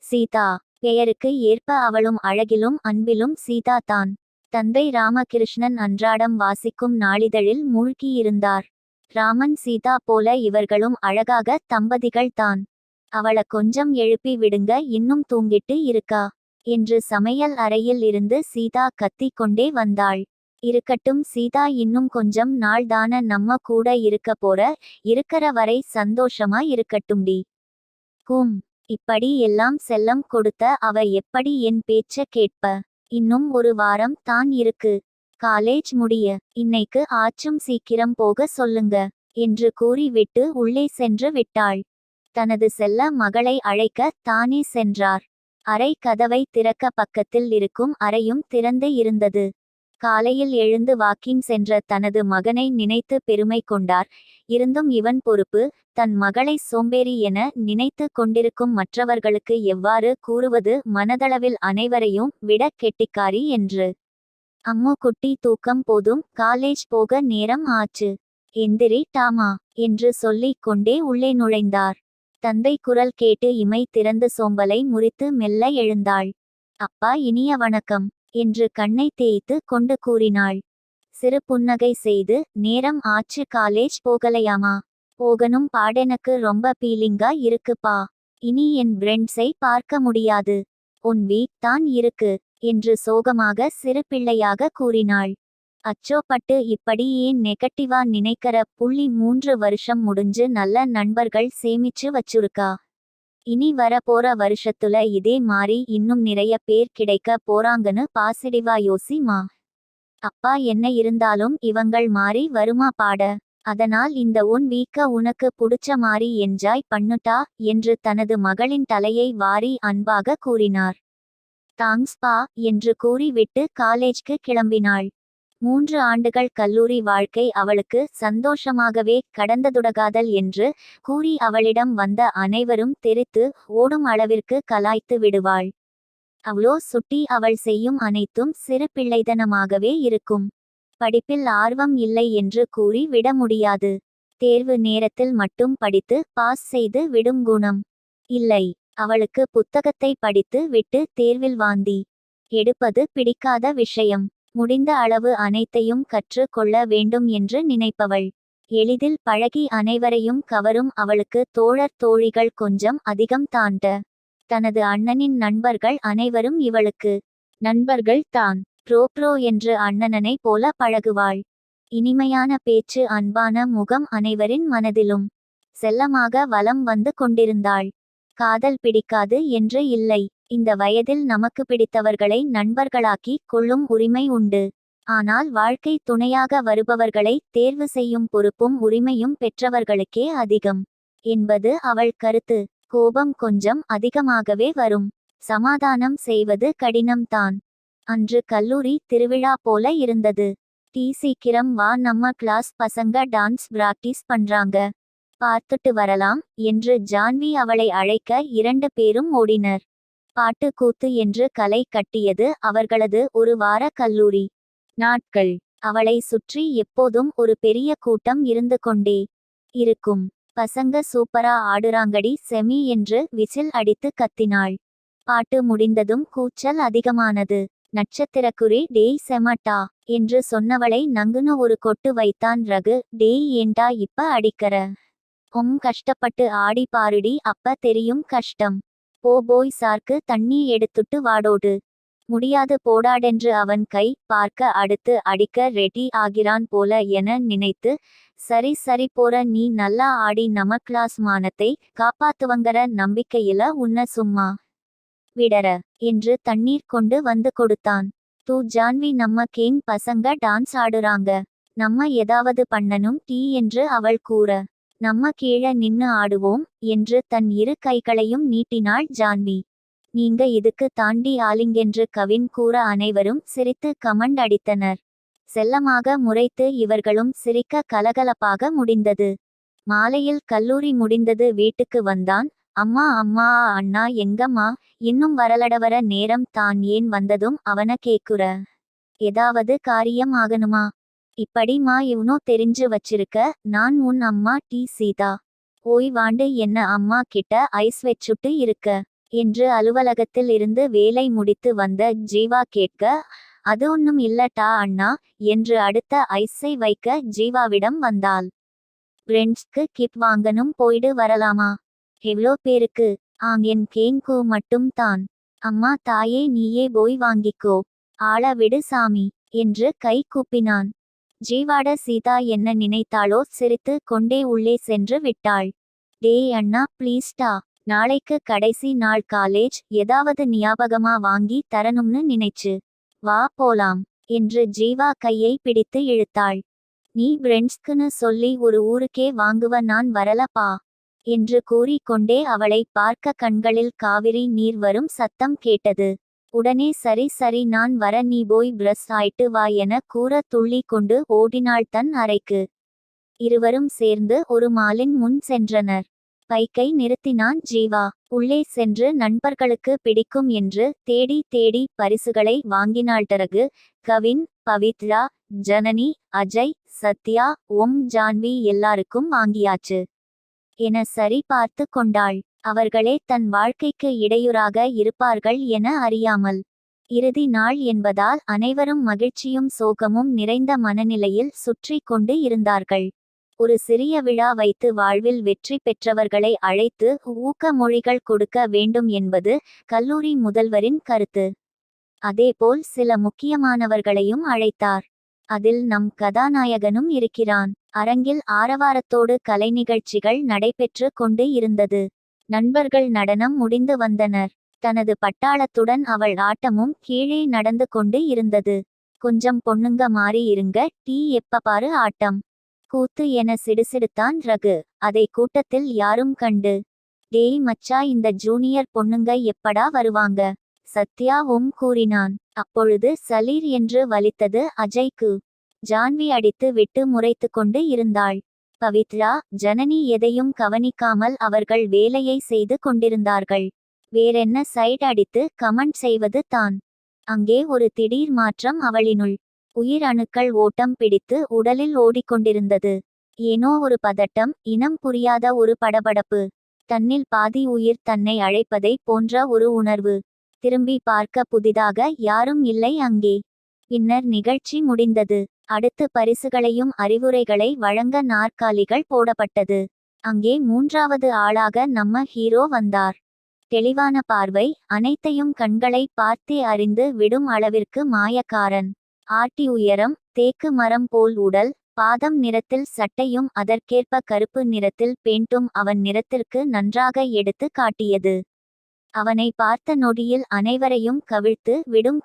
சீதா. பெயருக்கு ஏற்ப அவளும் அழகிலும் அன்பிலும் சீதா தான். தந்தை ராமகிருஷ்ணன் அன்றாடம் வாசிக்கும் நாளிதழில் மூழ்கியிருந்தார். ராமன் சீதா போல இவர்களும் அழகாக தம்பதிகள் தான். அவள கொஞ்சம் எழுப்பி விடுங்க, இன்னும் தூங்கிட்டு இருக்கா என்று சமையல் அறையில் இருந்து சீதா கத்திக் கொண்டே வந்தாள். இருக்கட்டும் சீதா, இன்னும் கொஞ்சம் நாள் தான நம்ம கூட இருக்க போற, இருக்கற வரை சந்தோஷமா இருக்கட்டும்டி. கூம். இப்படி எல்லாம் செல்லம் கொடுத்த அவ எப்படி என் பேச்ச கேட்ப? இன்னும் ஒரு வாரம் தான் இருக்கு காலேஜ் முடிய. இன்னைக்கு ஆச்சும் சீக்கிரம் போக சொல்லுங்க என்று கூறிவிட்டு உள்ளே சென்று விட்டாள். தனது செல்ல மகளை அழைக்க தானே சென்றார். அறை கதவை திறக்க பக்கத்தில் இருக்கும் அறையும் திறந்து இருந்தது. காலையில் எழுந்து வாக்கிங் சென்ற தனது மகனை நினைத்து பெருமை கொண்டார். இருந்தும் இவன் பொறுப்பு, தன் மகளை சோம்பேறி என நினைத்து கொண்டிருக்கும் மற்றவர்களுக்கு எவ்வாறு கூறுவது? மனதளவில் அனைவரையும் விட கெட்டிக்காரி என்று. அம்மு குட்டி, தூக்கம் போதும், காலேஜ் போக நேரம் ஆச்சு. எந்திரி டாமா என்று சொல்லிக் கொண்டே உள்ளே நுழைந்தார். தந்தை குரல் கேட்டு இமை திறந்து சோம்பலை முறித்து மெல்ல எழுந்தாள். அப்பா, இனிய வணக்கம் என்று கண்ணை தேய்த்து கொண்டு கூறினாள். சிறு புன்னகை செய்து, நேரம் ஆச்சு, காலேஜ் போகலையாமா? போகணும் பாடெனக்கு ரொம்ப பீலிங்கா இருக்குப்பா. இனி என் ஃப்ரெண்ட்ஸை பார்க்க முடியாது. உன் வீக் தான் இருக்கு என்று சோகமாக சிறு பிள்ளையாக கூறினாள். அச்சோ பட்டு, இப்படி ஏன் நெகட்டிவா நினைக்கற? 3 வருஷம் முடிஞ்சு நல்ல நண்பர்கள் சேமிச்சு வச்சுருக்கா. இனி வர போற வருஷத்துல இதே மாறி இன்னும் நிறைய பேர் கிடைக்க போறாங்கன்னு பாசிட்டிவா யோசிமா. அப்பா, என்ன இருந்தாலும் இவங்கள் மாறி வருமா பாட? அதனால் இந்த உன் வீக்க உனக்கு புடிச்ச மாறி என்ஜாய் பண்ணுட்டா என்று தனது மகளின் தலையை வாரி அன்பாக கூறினார். தாங்க்ஸ் பா என்று கூறிவிட்டு காலேஜ்க்கு கிளம்பினாள். 3 ஆண்டுகள் கல்லூரி வாழ்க்கை அவளுக்கு சந்தோஷமாகவே கடந்ததுடகாதல் என்று கூறி அவளிடம் வந்த அனைவரும் தெரித்து ஓடும் அளவிற்கு கலாய்த்து விடுவாள். அவ்வளோ சுட்டி, அவள் செய்யும் அனைத்தும் சிறு பிள்ளைத்தனமாகவே இருக்கும். படிப்பில் ஆர்வம் இல்லை என்று கூறி விட முடியாது. தேர்வு நேரத்தில் மட்டும் படித்து பாஸ் செய்து விடும் குணம் இல்லை. அவளுக்கு புத்தகத்தை படித்து விட்டு தேர்வில் வாந்தி எடுப்பது பிடிக்காத விஷயம். முடிந்த அளவு அனைத்தையும் கற்று கொள்ள வேண்டும் என்று நினைப்பவள். எளிதில் பழகி அனைவரையும் கவரும் அவளுக்கு தோழர் தோழிகள் கொஞ்சம் அதிகம் தாண்ட. தனது அண்ணனின் நண்பர்கள் அனைவரும் இவளுக்கு நண்பர்கள் தான். ப்ரோ என்று அண்ணனனை போல பழகுவாள். இனிமையான பேச்சு, அன்பான முகம், அனைவரின் மனதிலும் செல்லமாக வலம் வந்து கொண்டிருந்தாள். காதல் பிடிக்காது என்று இல்லை. இந்த வயதில் நமக்கு பிடித்தவர்களை நண்பர்களாக்கி கொள்ளும் உரிமை உண்டு. ஆனால் வாழ்க்கை துணையாக வருபவர்களை தேர்வு செய்யும் பொறுப்பும் உரிமையும் பெற்றவர்களுக்கே அதிகம் என்பது அவள் கருத்து. கோபம் கொஞ்சம் அதிகமாகவே வரும். சமாதானம் செய்வது கடினம்தான். அன்று கல்லூரி திருவிழா போல இருந்தது. சீக்கிரம் வா, நம்ம கிளாஸ் பசங்க டான்ஸ் பிராக்டிஸ் பண்றாங்க, பார்த்துட்டு வரலாம் என்று ஜான்வி அவளை அழைக்க 2 பேரும் ஓடினர். பாட்டு கூத்து என்று கலை கட்டியது அவர்களது ஒரு வார கல்லூரி நாட்கள். அவளை சுற்றி எப்போதும் ஒரு பெரிய கூட்டம் இருந்து கொண்டே இருக்கும். பசங்க சூப்பரா ஆடுறாங்கடி செமி என்று விசில் அடித்து கத்தினாள். பாட்டு முடிந்ததும் கூச்சல் அதிகமானது. நட்சத்திரக்குறி, டேய் செமட்டா என்று சொன்னவளை நங்குன்னு ஒரு கொட்டு வைத்தான் ரகு. டேய், ஏண்டா இப்ப அடிக்கற? கஷ்டப்பட்டு ஆடி பாருடி, அப்ப தெரியும் கஷ்டம். போய் சார்க்கு தண்ணி எடுத்துட்டு வாடோடு. முடியாது போடாடென்று அவன் கை பார்க்க அடுத்து அடிக்க ரெடி ஆகிறான் போல என நினைத்து, சரி போற, நீ நல்லா ஆடி நம்ம கிளாஸ் மானத்தை காப்பாத்துவங்கற நம்பிக்கையில உன்ன சும்மா விடற என்று தண்ணீர் கொண்டு வந்து கொடுத்தான். ஜான்வி, நம்ம கேங் பசங்க டான்ஸ் ஆடுறாங்க, நம்ம ஏதாவது பண்ணணும் என்று அவள் கூற, நம்ம கீழ நின்னு ஆடுவோம் என்று தன் 2 கைகளையும் நீட்டினாள் ஜான்வி. நீங்க இதுக்கு தாண்டி ஆலிங்கென்று கவின் கூற அனைவரும் சிரித்து கமெண்ட் அடித்தனர். செல்லமாக முறைத்து இவர்களும் சிரிக்க கலகலப்பாக முடிந்தது. மாலையில் கல்லூரி முடிந்தது. வீட்டுக்கு வந்தான். அம்மா அண்ணா எங்கம்மா இன்னும் வரலடவர நேரம் தான் ஏன் வந்ததும் அவன கேக்குற? ஏதாவது காரியம் ஆகணுமா? இப்படிமா இவ்னோ தெரிஞ்சு வச்சிருக்க? நான் உன் அம்மா சீதா. ஓய் வாண்டு, என்ன அம்மா கிட்ட ஐஸ் வச்சுட்டு இருக்க என்று அலுவலகத்தில் இருந்து வேலை முடித்து வந்த ஜீவா கேட்க, அது ஒன்னும் இல்லட்டா அண்ணா என்று அடுத்த ஐஸை வைக்க ஜீவாவிடம் வந்தாள். ஃப்ரெண்ட்ஸ்க்கு கிப் வாங்கணும், போயிடு வரலாமா? எவ்ளோ பேருக்கு? என் கேங்கு மட்டும் தான். அம்மா தாயே, நீயே போய் வாங்கிக்கோ. ஆள விடு சாமி என்று கை கூப்பினான். ஜீவாட சீதா என்ன நினைத்தாளோ சிரித்து கொண்டே உள்ளே சென்று விட்டாள். டேய் அண்ணா ப்ளீஸ்டா, நாளைக்கு கடைசி நாள் காலேஜ், ஏதாவது ஞாபகமா வாங்கி தரணும்னு நினைச்சு வா போலாம் என்று ஜீவா கையை பிடித்து இழுத்தாள். நீ ஃப்ரெண்ட்ஸ்க்குன்னு சொல்லி ஒரு ஊருக்கே வாங்குவ, நான் வரலப்பா என்று கூறிக்கொண்டே அவளை பார்க்க கண்களில் காவிரி நீர் வரும் சத்தம் கேட்டது. உடனே சரி சரி நான் வர, நீ போய் பிரஷ் ஆயிட்டு வா என கூற துள்ளி கொண்டு ஓடினாள் தன் அறைக்கு. இருவரும் சேர்ந்து ஒரு மாலின் முன் சென்றனர். பைக்கை நிறுத்தினான் ஜீவா. உள்ளே சென்று நண்பர்களுக்கு பிடிக்கும் என்று தேடி தேடி பரிசுகளை வாங்கினாள். பிறகு கவின், பவித்ரா, ஜனனி, அஜய், சத்யா, ஜான்வி எல்லாருக்கும் வாங்கியாச்சு என சரி பார்த்து கொண்டாள். அவர்களே தன் வாழ்க்கைக்கு இடையூறாக இருப்பார்கள் என அறியாமல். இறுதி நாள் என்பதால் அனைவரும் மகிழ்ச்சியும் சோகமும் நிறைந்த மனநிலையில் சுற்றி கொண்டு இருந்தார்கள். ஒரு சிறிய விழா வைத்து வாழ்வில் வெற்றி பெற்றவர்களை அழைத்து ஊக்க மொழிகள் கொடுக்க வேண்டும் என்பது கல்லூரி முதல்வரின் கருத்து. அதேபோல் சில முக்கியமானவர்களையும் அழைத்தார். அதில் நம் கதாநாயகனும் இருக்கிறான். அரங்கில் ஆரவாரத்தோடு கலை நிகழ்ச்சிகள் நடைபெற்று கொண்டு இருந்தது. நண்பர்கள் நடனம் முடிந்து வந்தனர். தனது பட்டாளத்துடன் அவள் ஆட்டமும் கீழே நடந்து கொண்டு இருந்தது. கொஞ்சம் பொண்ணுங்க மாறி இருங்க, டீ எப்ப பாரு ஆட்டம் கூத்து என சிடுசிடுத்தான் ரகு. அதை கூட்டத்தில் யாரும் கண்டு, டேய் மச்சா, இந்த ஜூனியர் பொண்ணுங்க எப்படா வருவாங்க? சத்யா கூறினான். அப்பொழுது சலீர் என்று வலித்தது அஜய்க்கு. ஜான்வி அடித்து விட்டு முறைத்து கொண்டு இருந்தாள். பவித்ரா, ஜனனி எதையும் கவனிக்காமல் அவர்கள் வேலையை செய்து கொண்டிருந்தார்கள். வேறென்ன சைட் அடித்து கமெண்ட் செய்வது தான். அங்கே ஒரு திடீர் மாற்றம் அவளினுள். உயிர் அணுக்கள் ஓட்டம் பிடித்து உடலில் ஓடிக்கொண்டிருந்தது. ஏனோ ஒரு பதட்டம், இனம் புரியாத ஒரு படபடப்பு. தன்னில் பாதி உயிர் தன்னை அழைப்பதை போன்ற ஒரு உணர்வு. திரும்பி பார்க்க புதிதாக யாரும் இல்லை அங்கே. பின்னர் நிகழ்ச்சி முடிந்தது. அடுத்து பரிசுகளையும் அறிவுரைகளை வழங்க நாற்காலிகள் போடப்பட்டது. அங்கே மூன்றாவது ஆளாக நம்ம ஹீரோ வந்தார். தெளிவான பார்வை, அனைத்தையும் கண்களை பார்த்தே அறிந்து விடும் அளவிற்கு மாயக்காரன். ஆட்டி உயரம், தேக்கு மரம் போல் உடல், பாதம் நிறத்தில் சட்டையும் அதற்கேற்ப கருப்பு நிறத்தில் பெயிண்டும் அவன் நிறத்திற்கு நன்றாக எடுத்து காட்டியது. அவனை பார்த்த நொடியில் அனைவரையும் கவிழ்த்து விடும்